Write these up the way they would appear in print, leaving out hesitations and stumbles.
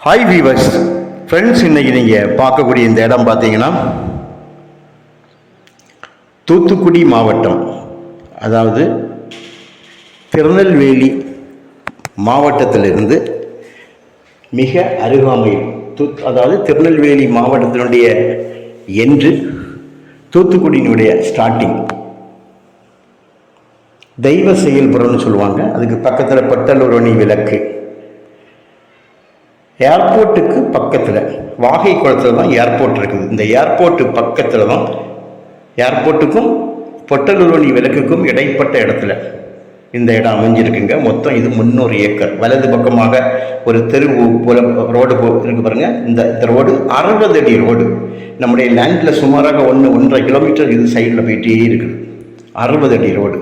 Hi viewers friends, இன்றைக்கி நீங்கள் பார்க்கக்கூடிய இந்த இடம் பார்த்தீங்கன்னா தூத்துக்குடி மாவட்டம், அதாவது திருநெல்வேலி மாவட்டத்திலிருந்து மிக அருகாமையில் அதாவது திருநெல்வேலி மாவட்டத்தினுடைய என்று தூத்துக்குடியினுடைய ஸ்டார்டிங் தெய்வ செயல்புறம்னு சொல்லுவாங்க. அதுக்கு பக்கத்தில் பட்டலூரணி விளக்கு, ஏர்போர்ட்டுக்கு பக்கத்தில் வாகை குளத்தில் தான் ஏர்போர்ட் இருக்குது. இந்த ஏர்போர்ட்டு பக்கத்தில் தான், ஏர்போர்ட்டுக்கும் பொட்டலூரணி விளக்குக்கும் இடைப்பட்ட இடத்துல இந்த இடம் அமைஞ்சிருக்குங்க. மொத்தம் இது 300 ஏக்கர். வலது பக்கமாக ஒரு தெரு போல ரோடு இருக்கு பாருங்க. இந்த ரோடு 60 அடி ரோடு. நம்முடைய லேண்டில் சுமாராக 1.5 கிலோமீட்டர் இது சைடில் போயிட்டே இருக்குது. 60 அடி ரோடு.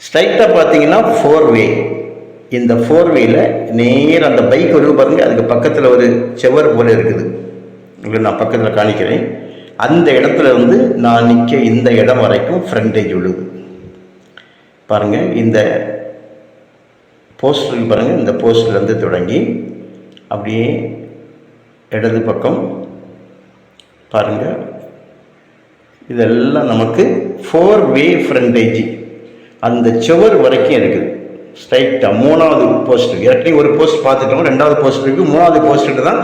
ஸ்ட்ரைட்டாக பார்த்தீங்கன்னா 4 வே. இந்த 4 வேல நேர் அந்த பைக் வருது பாருங்க, அதுக்கு பக்கத்தில் ஒரு செவர் போல இருக்குது. உங்களுக்கு நான் பக்கத்தில் காணிக்கிறேன். அந்த இடத்துல வந்து நான் நிற்க இந்த இடம் வரைக்கும் ஃப்ரண்டேஜ் விழுது பாருங்க. இந்த போஸ்டர் பாருங்க, இந்த போஸ்டர்லேருந்து தொடங்கி அப்படியே இடது பக்கம் பாருங்க, இதெல்லாம் நமக்கு 4 வே ஃப்ரண்டேஜ் அந்த செவர் வரைக்கும் இருக்குது. ஸ்ட்ரைட்டாக 3வது போஸ்ட், ஏற்கனவே ஒரு போஸ்ட் பார்த்துட்டோம், 2வது போஸ்ட் இருக்குது, 3வது போஸ்ட்டு தான்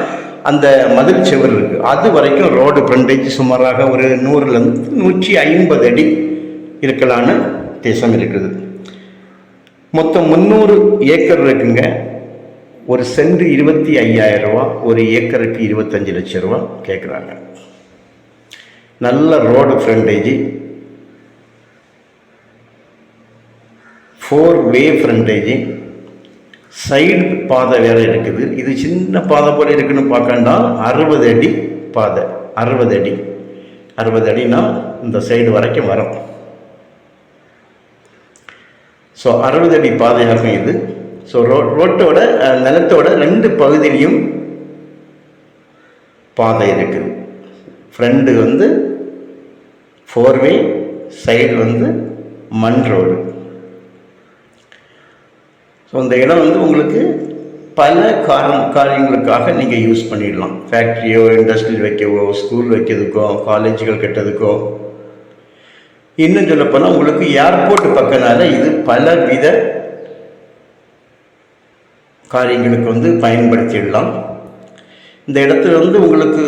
அந்த மதில் செவர் இருக்குது. அது வரைக்கும் ரோடு ஃப்ரண்டேஜ் சுமாராக ஒரு 100லேருந்து 150 அடி இருக்கலான்னு தேசம் இருக்குது. மொத்தம் 300 ஏக்கர் இருக்குங்க. ஒரு சென்ட் 25,000 ரூபா, ஒரு ஏக்கருக்கு 25 லட்சம் ரூபா கேட்குறாங்க. நல்ல ரோடு ஃப்ரண்டேஜ், 4 வே ஃப்ரண்டேஜ், சைடு பாதை வேறு இருக்குது. இது சின்ன பாதை போல இருக்குன்னு பார்க்கண்டா 60 அடி பாதை. 60 அடினா இந்த சைடு வரைக்கும் வரும். ஸோ 60 அடி பாதையாகும் இது. ஸோ ரோட்டோட நிலத்தோட 2 பகுதியிலையும் பாதை இருக்குது. ஃப்ரண்ட் வந்து 4 வே, சைடு வந்து மண் ரோடு. ஸோ இந்த இடம் வந்து உங்களுக்கு பல காரியங்களுக்காக நீங்கள் யூஸ் பண்ணிடலாம். ஃபேக்ட்ரியோ, இண்டஸ்ட்ரியல் வைக்கவோ, ஸ்கூல் வைக்கிறதுக்கோ, காலேஜுகள் கட்டுறதுக்கோ, இன்னும் சொல்லப்போனால் உங்களுக்கு ஏர்போர்ட் பக்கனால இது பல வித காரியங்களுக்கு வந்து பயன்படுத்திடலாம். இந்த இடத்துல வந்து உங்களுக்கு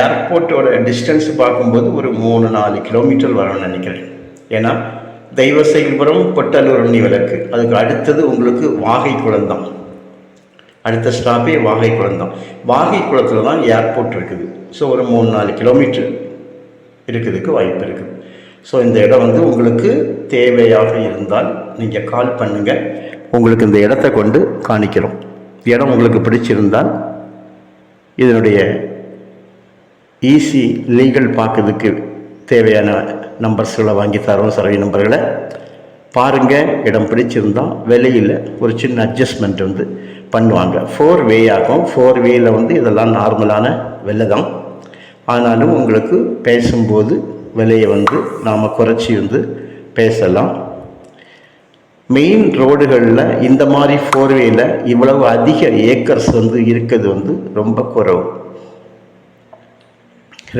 ஏர்போர்ட்டோட டிஸ்டன்ஸ் பார்க்கும்போது ஒரு 3-4 கிலோமீட்டர் வரும்னு நினைக்கிறேன். ஏன்னா தெய்வ செயல்புறம் பொட்டலூரணி விளக்கு, அதுக்கு அடுத்தது உங்களுக்கு வாகை குளம் தான். அடுத்த ஸ்டாப்பே வாகை குளம் தான். வாகை குளத்தில் தான் ஏர்போர்ட் இருக்குது. ஸோ ஒரு 3-4 கிலோமீட்டர் இருக்கிறதுக்கு வாய்ப்பு இருக்குது. ஸோ இந்த இடம் வந்து உங்களுக்கு தேவையாக இருந்தால் நீங்கள் கால் பண்ணுங்கள், உங்களுக்கு இந்த இடத்த கொண்டு காணிக்கிறோம். இடம் உங்களுக்கு பிடிச்சிருந்தால் இதனுடைய ஈஸி லீகல் பார்க்கறதுக்கு தேவையான நம்பர்ஸ்களை வாங்கி தரோம். சர்வே நம்பர்களை பாருங்கள். இடம் பிடிச்சிருந்தால் விலையில் ஒரு சின்ன அட்ஜஸ்ட்மெண்ட் வந்து பண்ணுவாங்க. 4 வே ஆகும். 4 வேயில் வந்து இதெல்லாம் நார்மலான விலை தான். ஆனாலும் உங்களுக்கு பேசும்போது விலையை வந்து நாம் குறைச்சி வந்து பேசலாம். மெயின் ரோடுகளில் இந்த மாதிரி 4 வேயில் இவ்வளவு அதிக ஏக்கர்ஸ் வந்து இருக்கிறது வந்து ரொம்ப குறைவு.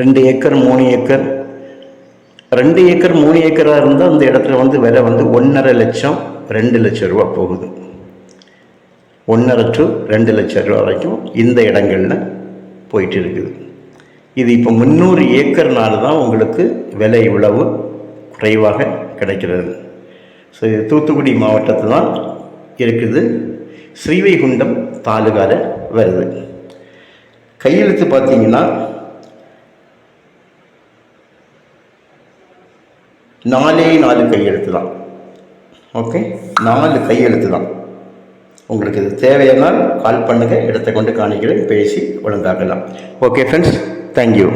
2 ஏக்கர் 3 ஏக்கர் 2 ஏக்கர் 3 ஏக்கராக இருந்தால் அந்த இடத்துல வந்து விலை வந்து 1.5 லட்சம் 2 லட்சம் ரூபா போகுது. 1.5 to 2 லட்சம் ரூபா வரைக்கும் இந்த இடங்களில் போயிட்டு இருக்குது. இது இப்போ 300 ஏக்கர்னால தான் உங்களுக்கு விலை இவ்வளவு குறைவாக கிடைக்கிறது. ஸோ இது தூத்துக்குடி மாவட்டத்தில் தான் இருக்குது. ஸ்ரீவைகுண்டம் தாலுகாவில் வருது. கையெழுத்து பார்த்தீங்கன்னா 4 கையெழுத்து தான். ஓகே, 4 கையெழுத்து தான். உங்களுக்கு இது தேவையானால் கால் பண்ணுங்கள், இடத்தை கொண்டு காணிக்கிறேன், பேசி ஒழுங்காக்கலாம். Okay friends, thank you.